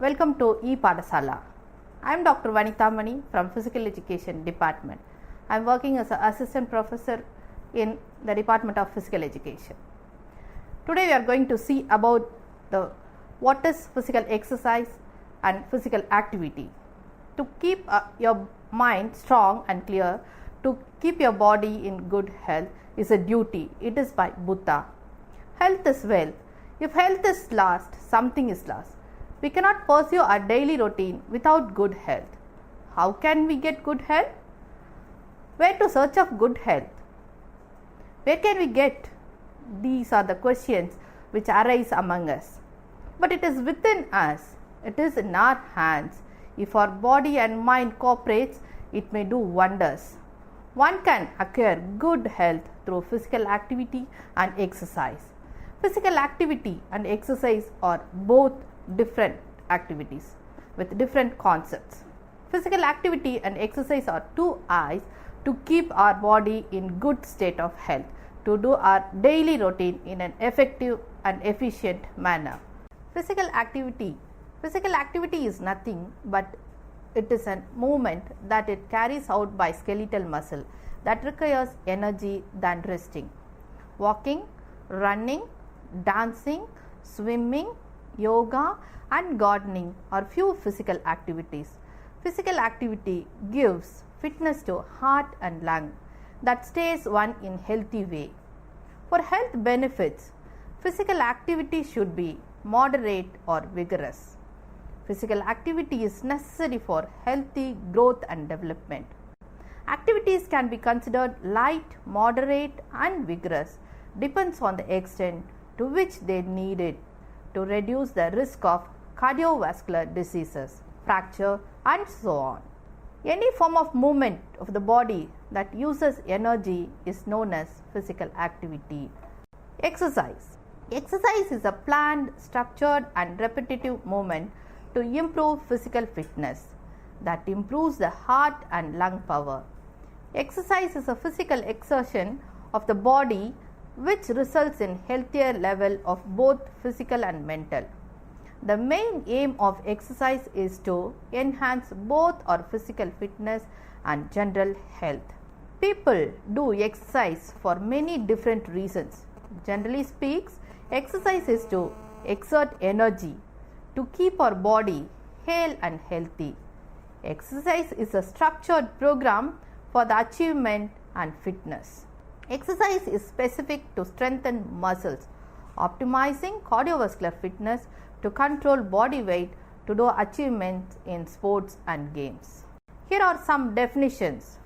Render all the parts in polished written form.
Welcome to E-Padasala. I am Dr. Vanithamani from Physical Education Department. I am working as an assistant professor in the Department of Physical Education. Today we are going to see about what is physical exercise and physical activity. To keep your mind strong and clear, to keep your body in good health is a duty. It is by Buddha. Health is wealth. If health is lost, something is lost. We cannot pursue our daily routine without good health. How can we get good health? Where to search of good health? Where can we get? These are the questions which arise among us. But it is within us. It is in our hands. If our body and mind cooperates, it may do wonders. One can acquire good health through physical activity and exercise. Physical activity and exercise are both different activities with different concepts. Physical activity and exercise are two eyes to keep our body in good state of health, to do our daily routine in an effective and efficient manner. Physical activity is nothing but it is a movement that it carries out by skeletal muscle that requires energy than resting. Walking, running, dancing, swimming, yoga and gardening are few physical activities. Physical activity gives fitness to heart and lung that stays one in healthy way. For health benefits, physical activity should be moderate or vigorous. Physical activity is necessary for healthy growth and development. Activities can be considered light, moderate and vigorous, depends on the extent to which they need it to reduce the risk of cardiovascular diseases, fracture and so on. Any form of movement of the body that uses energy is known as physical activity. Exercise is a planned, structured and repetitive movement to improve physical fitness that improves the heart and lung power. Exercise is a physical exertion of the body which results in healthier level of both physical and mental. The main aim of exercise is to enhance both our physical fitness and general health. People do exercise for many different reasons. Generally speaks, exercise is to exert energy to keep our body hale and healthy. Exercise is a structured program for the achievement and fitness. Exercise is specific to strengthen muscles, optimizing cardiovascular fitness, to control body weight, to do achievements in sports and games. Here are some definitions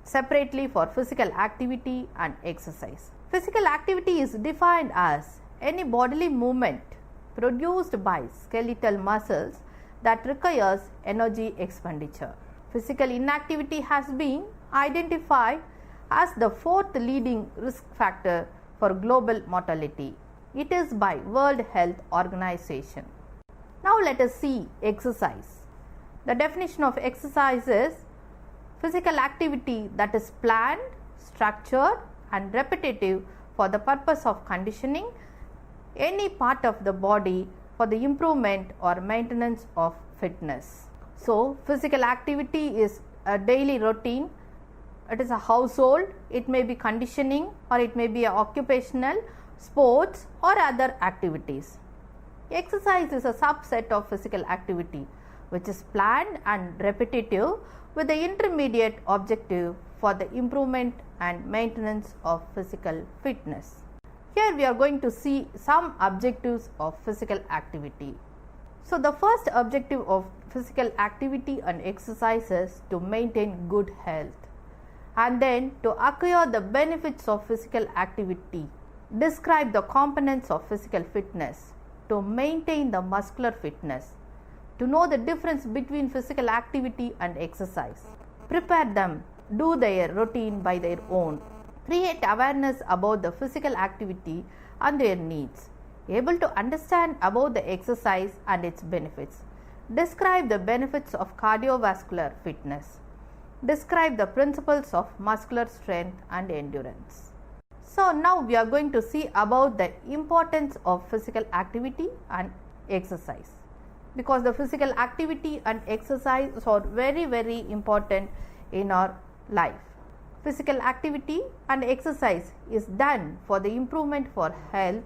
separately for physical activity and exercise. Physical activity is defined as any bodily movement produced by skeletal muscles that requires energy expenditure. Physical inactivity has been identified as the fourth leading risk factor for global mortality. It is by World Health Organization. Now let us see exercise. The definition of exercise is physical activity that is planned, structured and repetitive for the purpose of conditioning any part of the body for the improvement or maintenance of fitness. So, physical activity is a daily routine. It is a household, it may be conditioning or it may be occupational, sports or other activities. Exercise is a subset of physical activity which is planned and repetitive with the intermediate objective for the improvement and maintenance of physical fitness. Here we are going to see some objectives of physical activity. So the first objective of physical activity and exercise is to maintain good health, and then to acquire the benefits of physical activity, describe the components of physical fitness, to maintain the muscular fitness, to know the difference between physical activity and exercise, prepare them, do their routine by their own, create awareness about the physical activity and their needs, able to understand about the exercise and its benefits, describe the benefits of cardiovascular fitness, describe the principles of muscular strength and endurance. So now we are going to see about the importance of physical activity and exercise. because the physical activity and exercise are very important in our life. Physical activity and exercise is done for the improvement for health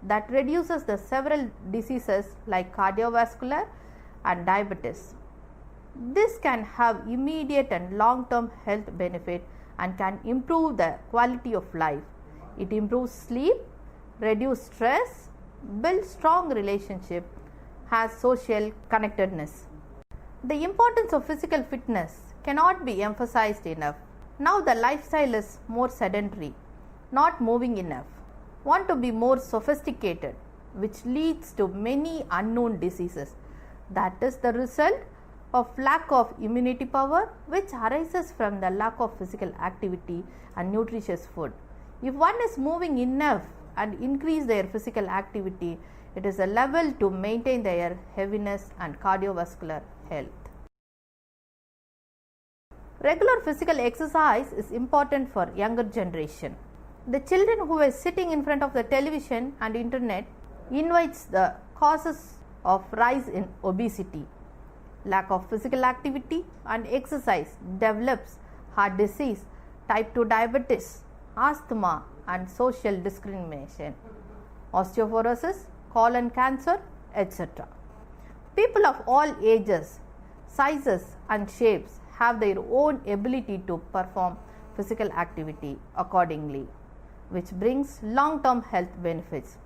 that reduces the several diseases like cardiovascular and diabetes. This can have immediate and long-term health benefit and can improve the quality of life. It improves sleep, reduce stress, build strong relationship, has social connectedness. The importance of physical fitness cannot be emphasized enough. Now the lifestyle is more sedentary, not moving enough, want to be more sophisticated, which leads to many unknown diseases. That is the result of lack of immunity power, which arises from the lack of physical activity and nutritious food. If one is moving enough and increase their physical activity, it is a level to maintain their heaviness and cardiovascular health. Regular physical exercise is important for younger generation. The children who are sitting in front of the television and internet invites the causes of rise in obesity. Lack of physical activity and exercise develops heart disease, type 2 diabetes, asthma and social discrimination, osteoporosis, colon cancer, etc. People of all ages, sizes and shapes have their own ability to perform physical activity accordingly, which brings long-term health benefits.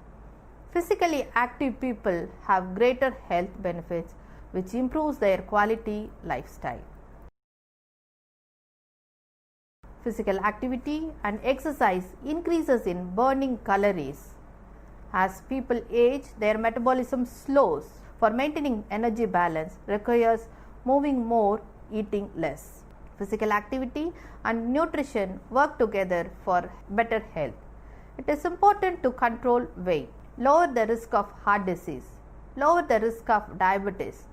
Physically active people have greater health benefits, which improves their quality lifestyle. Physical activity and exercise increases in burning calories. As people age, their metabolism slows. For maintaining energy balance requires moving more, eating less. Physical activity and nutrition work together for better health. It is important to control weight, lower the risk of heart disease, lower the risk of diabetes,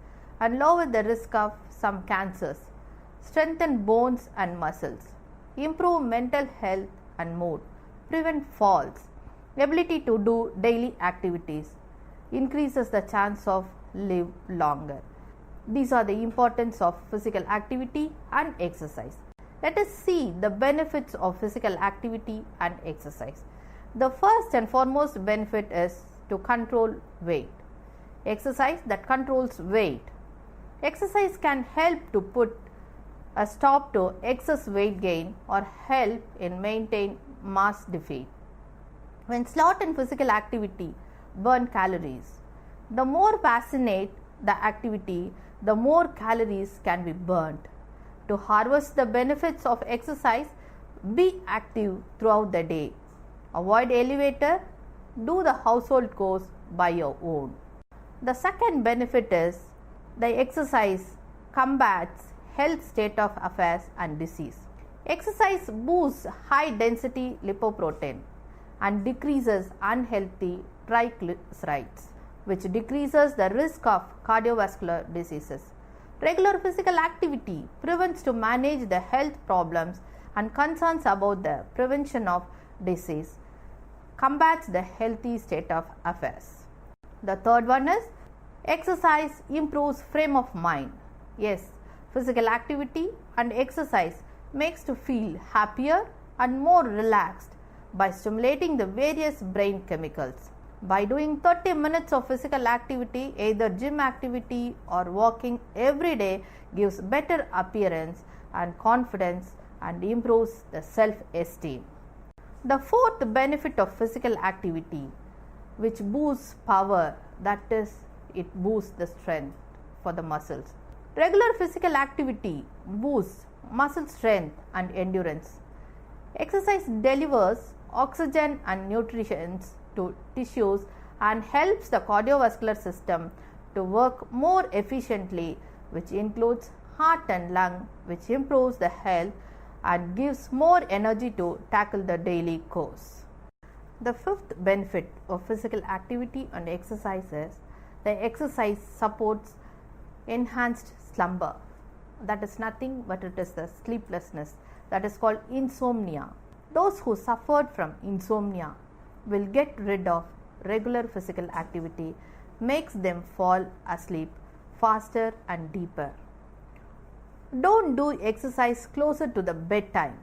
and lower the risk of some cancers, strengthen bones and muscles, improve mental health and mood, prevent falls, ability to do daily activities, increases the chance of live longer. These are the importance of physical activity and exercise. Let us see the benefits of physical activity and exercise. The first and foremost benefit is to control weight. Exercise that controls weight. Exercise can help to put a stop to excess weight gain or help in maintain mass defeat. When slot in physical activity burn calories, the more passionate the activity, the more calories can be burnt. To harvest the benefits of exercise, be active throughout the day. Avoid elevator, do the household chores by your own. The second benefit is the exercise combats health state of affairs and disease. Exercise boosts high density lipoprotein and decreases unhealthy triglycerides, which decreases the risk of cardiovascular diseases. Regular physical activity prevents to manage the health problems and concerns about the prevention of disease, combats the healthy state of affairs. The third one is exercise improves frame of mind. Yes, physical activity and exercise makes to feel happier and more relaxed by stimulating the various brain chemicals. By doing 30 minutes of physical activity, either gym activity or walking every day gives better appearance and confidence and improves the self-esteem. The fourth benefit of physical activity, which boosts power, that is, it boosts the strength for the muscles. Regular physical activity boosts muscle strength and endurance. Exercise delivers oxygen and nutrition to tissues and helps the cardiovascular system to work more efficiently, which includes heart and lung, which improves the health and gives more energy to tackle the daily course. The fifth benefit of physical activity and exercise is the exercise supports enhanced slumber. That is nothing but it is the sleeplessness that is called insomnia. Those who suffered from insomnia will get rid of regular physical activity, makes them fall asleep faster and deeper. Don't do exercise closer to the bedtime.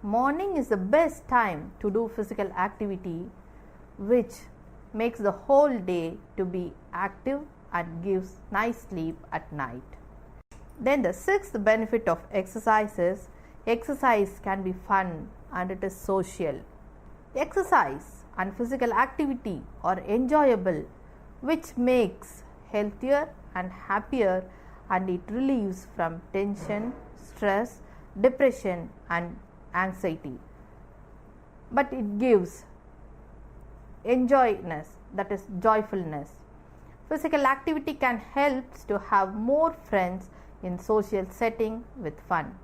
Morning is the best time to do physical activity, which makes the whole day to be active and gives nice sleep at night. Then the sixth benefit of exercise is exercise can be fun and it is social. Exercise and physical activity are enjoyable, which makes healthier and happier, and it relieves from tension, stress, depression and anxiety. But it gives enjoyness, that is joyfulness. Physical activity can help to have more friends in social setting with fun.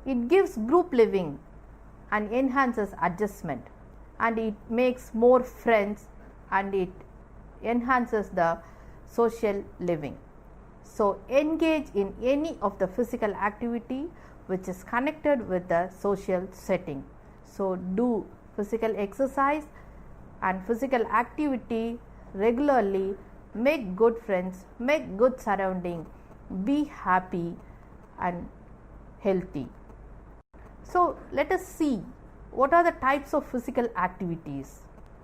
It gives group living and enhances adjustment, and it makes more friends and it enhances the social living. So engage in any of the physical activity which is connected with the social setting. So do physical exercise and physical activity regularly, make good friends, make good surrounding, be happy and healthy. So let us see what are the types of physical activities.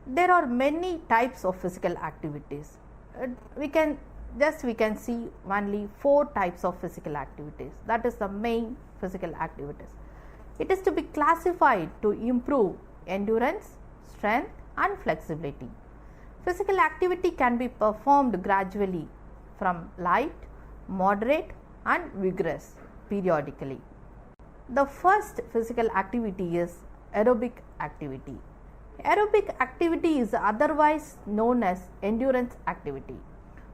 There are many types of physical activities. We can see only 4 types of physical activities. That is the main physical activities. It is to be classified to improve endurance, strength and flexibility. Physical activity can be performed gradually from light, moderate and vigorous periodically. The first physical activity is aerobic activity. Aerobic activity is otherwise known as endurance activity,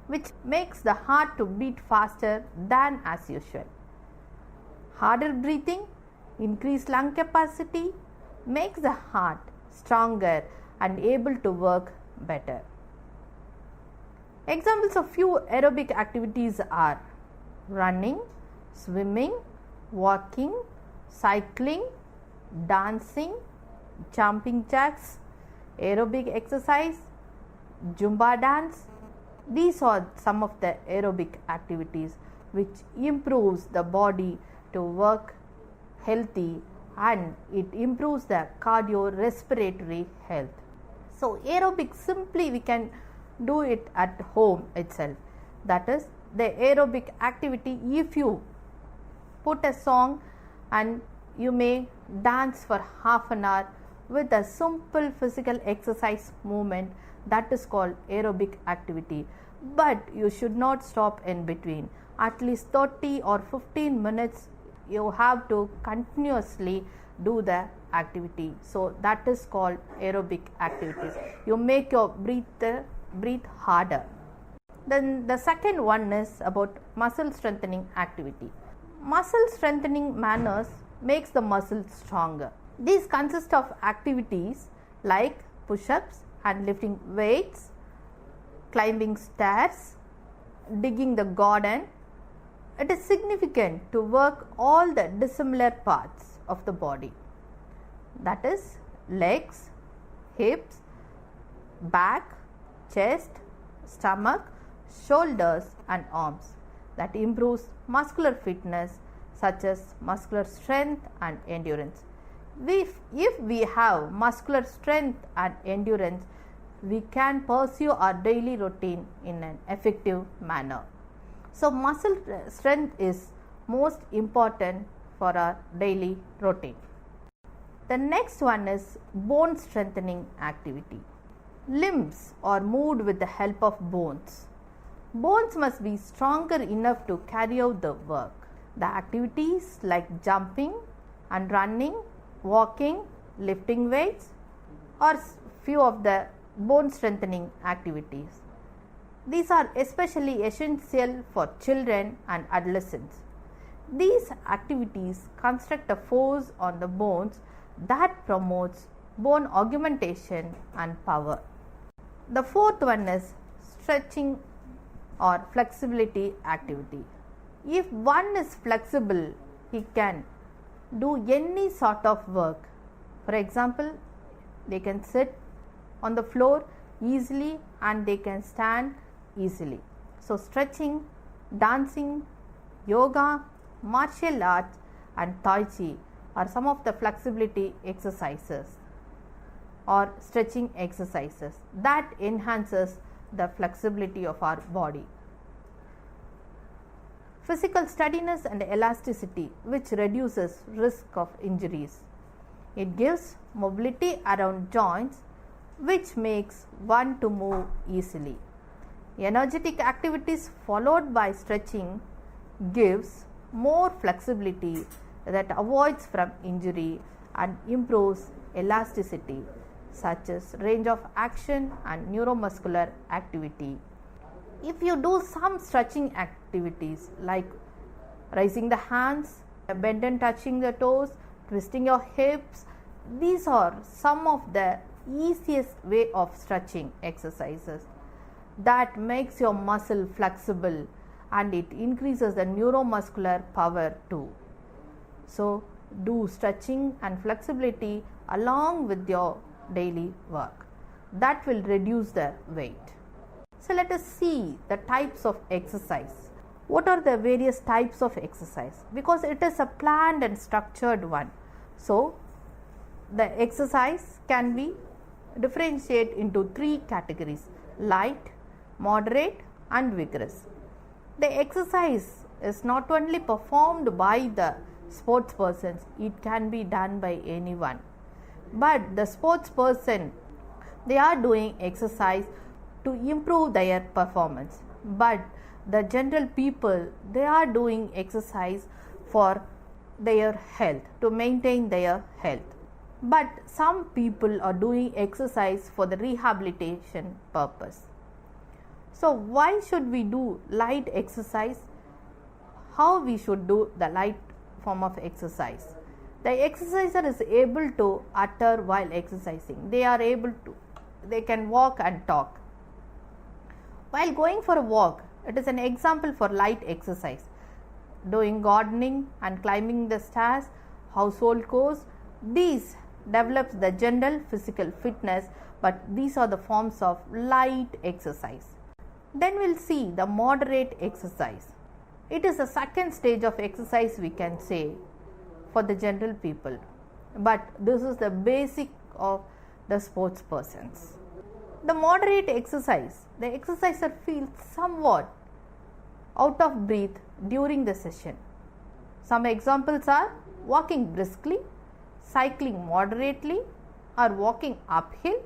which makes the heart to beat faster than as usual. Harder breathing, increased lung capacity makes the heart stronger and able to work better. Examples of few aerobic activities are running, swimming, walking, cycling, dancing, jumping jacks, aerobic exercise, Zumba dance. These are some of the aerobic activities which improves the body to work healthy and it improves the cardiorespiratory health. So aerobic, simply we can do it at home itself. That is the aerobic activity. If you put a song and you may dance for half an hour with a simple physical exercise movement, that is called aerobic activity. But you should not stop in between. At least 30 or 15 minutes you have to continuously do the activity. So that is called aerobic activities. You make your breathe harder. Then the second one is about muscle strengthening activity. Muscle strengthening manners makes the muscle stronger. These consist of activities like push-ups and lifting weights, climbing stairs, digging the garden. It is significant to work all the dissimilar parts of the body, that is legs, hips, back, chest, stomach, shoulders and arms. That improves muscular fitness such as muscular strength and endurance. If we have muscular strength and endurance, we can pursue our daily routine in an effective manner. So muscle strength is most important for our daily routine. The next one is bone strengthening activity. Limbs are moved with the help of bones. Bones must be stronger enough to carry out the work. The activities like jumping and running, walking, lifting weights are few of the bone strengthening activities. These are especially essential for children and adolescents. These activities construct a force on the bones that promotes bone augmentation and power. The fourth one is stretching or flexibility activity. If one is flexible, he can do any sort of work. For example, they can sit on the floor easily and they can stand easily. So stretching, dancing, yoga, martial arts and Tai Chi are some of the flexibility exercises or stretching exercises that enhances the flexibility of our body. Physical steadiness and elasticity, which reduces risk of injuries. It gives mobility around joints, which makes one to move easily. Energetic activities followed by stretching gives more flexibility that avoids from injury and improves elasticity, such as range of action and neuromuscular activity. If you do some stretching activities like raising the hands, bend and touching the toes, twisting your hips, these are some of the easiest way of stretching exercises that makes your muscle flexible and it increases the neuromuscular power too. So do stretching and flexibility along with your daily work. That will reduce the weight. So let us see the types of exercise. What are the various types of exercise? Because it is a planned and structured one. So the exercise can be differentiated into three categories: light, moderate and vigorous. The exercise is not only performed by the sports persons, it can be done by anyone. But the sports person, they are doing exercise to improve their performance. But the general people, they are doing exercise for their health, to maintain their health. But some people are doing exercise for the rehabilitation purpose. So why should we do light exercise? How we should do the light form of exercise? The exerciser is able to utter while exercising. They can walk and talk. While going for a walk, it is an example for light exercise. Doing gardening and climbing the stairs, household chores, these develops the general physical fitness, but these are the forms of light exercise. Then we'll see the moderate exercise. It is the second stage of exercise, we can say, for the general people, but this is the basic of the sports persons. The moderate exercise, the exerciser feels somewhat out of breath during the session. Some examples are walking briskly, cycling moderately, or walking uphill.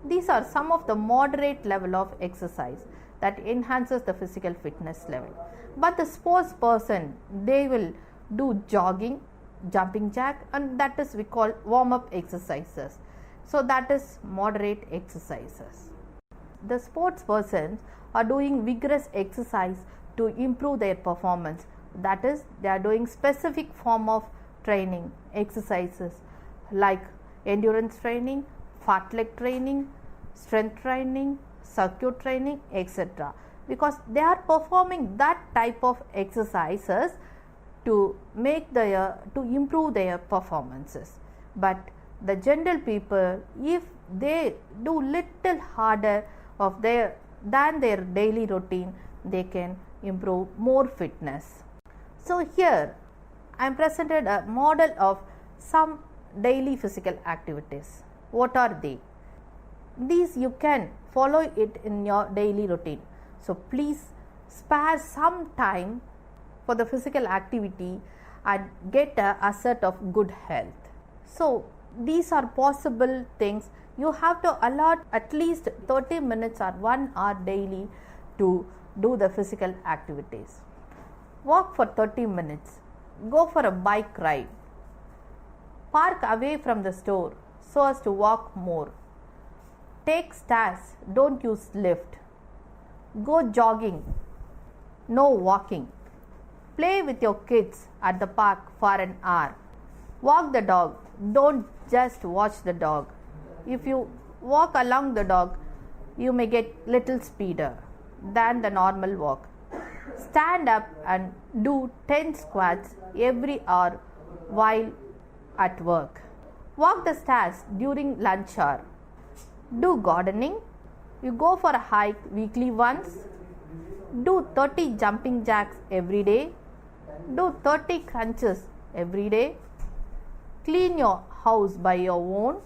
These are some of the moderate level of exercise that enhances the physical fitness level. But the sports person, they will do jogging, jumping jack, and that is we call warm-up exercises. So that is moderate exercises. The sports persons are doing vigorous exercise to improve their performance. That is, they are doing specific form of training exercises like endurance training, fartlek training, strength training, circuit training, etc. Because they are performing that type of exercises to improve their performances. But the general people, if they do little harder than their daily routine, they can improve more fitness. So here I am presented a model of some daily physical activities. What are they? These you can follow it in your daily routine. So please spare some time for the physical activity and get a asset of good health. So these are possible things. You have to allot at least 30 minutes or 1 hour daily to do the physical activities. Walk for 30 minutes. Go for a bike ride. Park away from the store so as to walk more. Take stairs, don't use lift. Go jogging, no walking. Play with your kids at the park for an hour. Walk the dog, don't just watch the dog. If you walk along the dog, you may get little speeder than the normal walk. Stand up and do 10 squats every hour while at work. Walk the stairs during lunch hour. Do gardening. You go for a hike weekly once. Do 30 jumping jacks every day. Do 30 crunches every day. Clean your house by your own.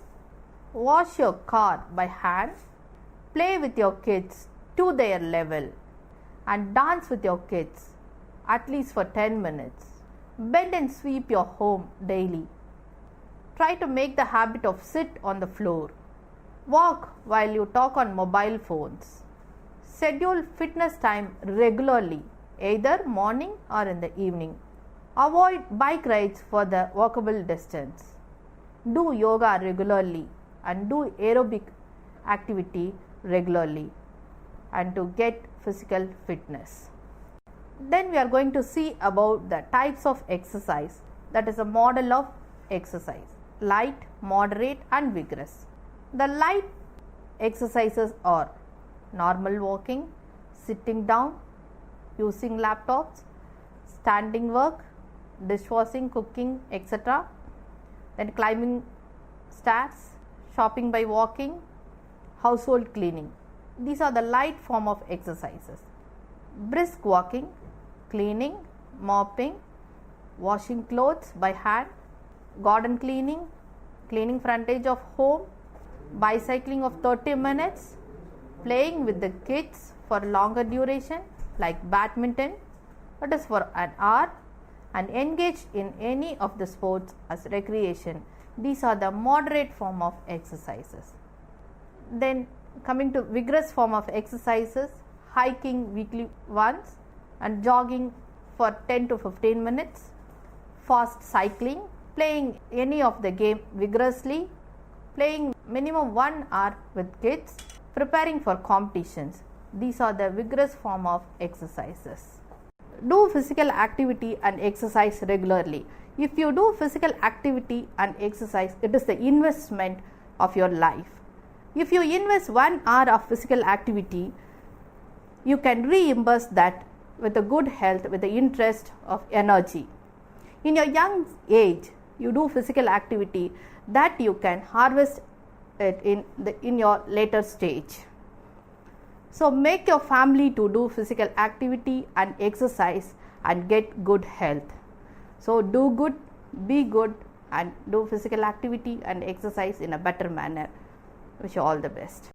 Wash your car by hand. Play with your kids to their level and dance with your kids at least for 10 minutes. Bend and sweep your home daily. Try to make the habit of sit on the floor. Walk while you talk on mobile phones. Schedule fitness time regularly, either morning or in the evening. Avoid bike rides for the walkable distance. Do yoga regularly and do aerobic activity regularly and to get physical fitness. Then we are going to see about the types of exercise, that is a model of exercise: light, moderate and vigorous. The light exercises are normal walking, sitting down, using laptops, standing work, dishwashing, cooking, etc. Then climbing stairs, shopping by walking, household cleaning. These are the light form of exercises. Brisk walking, cleaning, mopping, washing clothes by hand, garden cleaning, cleaning front edge of home, bicycling of 30 minutes, playing with the kids for longer duration like badminton, that is for an hour, and engage in any of the sports as recreation. These are the moderate form of exercises. Then coming to vigorous form of exercises, hiking weekly once and jogging for 10 to 15 minutes, fast cycling, playing any of the game vigorously, playing minimum 1 hour with kids, preparing for competitions. These are the vigorous form of exercises. Do physical activity and exercise regularly. If you do physical activity and exercise, it is the investment of your life. If you invest 1 hour of physical activity, you can reimburse that with a good health, with the interest of energy. In your young age, you do physical activity that you can harvest it in your later stage. So make your family to do physical activity and exercise and get good health. So do good, be good and do physical activity and exercise in a better manner. Wish you all the best.